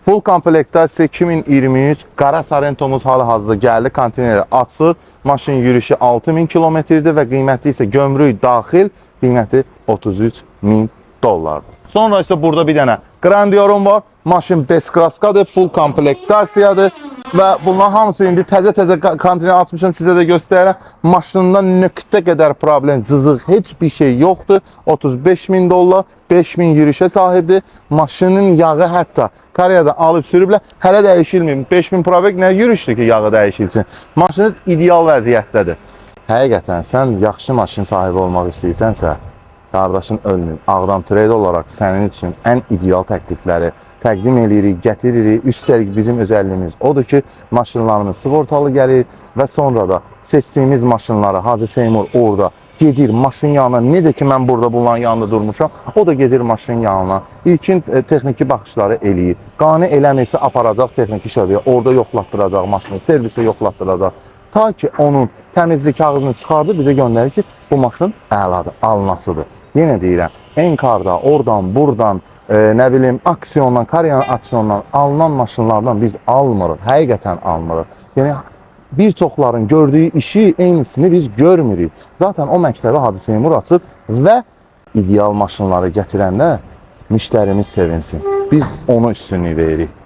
Full komplektasiya 2023 qara Sarentomuz hal-hazırda gəldi. Konteyneri açıq. Maşın yürüyüşü 6000 kilometrdir və qiyməti isə gömrük daxil qiyməti $33.000. Sonra isə burada bir dənə Grandiorum var. Maşın Beskraskadır, full komplektasiyadır. Və bunların hamısı indi təzə konteyneri açmışım, sizə də göstərirəm. Maşında nöqtə qədər problem, cızıq, heç bir şey yoxdur. $35.000, 5000 yürüyüşə sahibdir. Maşının yağı hətta Koreyada alıb sürüblər, hələ dəyişilməyib. 5000 probek nə yürüyüşdür ki, yağı dəyişilsin. Maşınız ideal vəziyyətdədir. Həqiqətən, sən yaxşı maşın sahibi olmaq istəyirsənsə, qardaşın ölmür. Ağdam Trade olaraq sənin üçün ən ideal təklifləri təqdim edirik, gətiririk. Üstəlik bizim özəlliyimiz odur ki, maşınlarımız sığortalı gəlir və sonra da seçdiyimiz maşınları Hacı Seymur orada gedir maşın yanına. Necə ki, mən burada bunların yanında durmuşam, o da gedir maşın yanına. İlkin texniki baxışları eləyir. Qane eləmirsə aparacaq texniki şöbəyə, orada yoxlatdıracaq maşını, servisə yoxlatdıracaq. Ta ki, onun təmizlik kağızını çıxardır, bizə göndərir ki, bu maşın əladır, alınasıdır. Yenə deyirəm, Enkarda, oradan, buradan, nə bilim, aksiyondan, Koreyan aksiyondan alınan maşınlardan biz almırıq, həqiqətən almırıq. Yəni, bir çoxların gördüyü işi, eynisini biz görmürük. Zaten o məktəbi Hacı Seymur açıb və ideal maşınları gətirəndə müştərimiz sevinsin. Biz onu üstünlük veririk.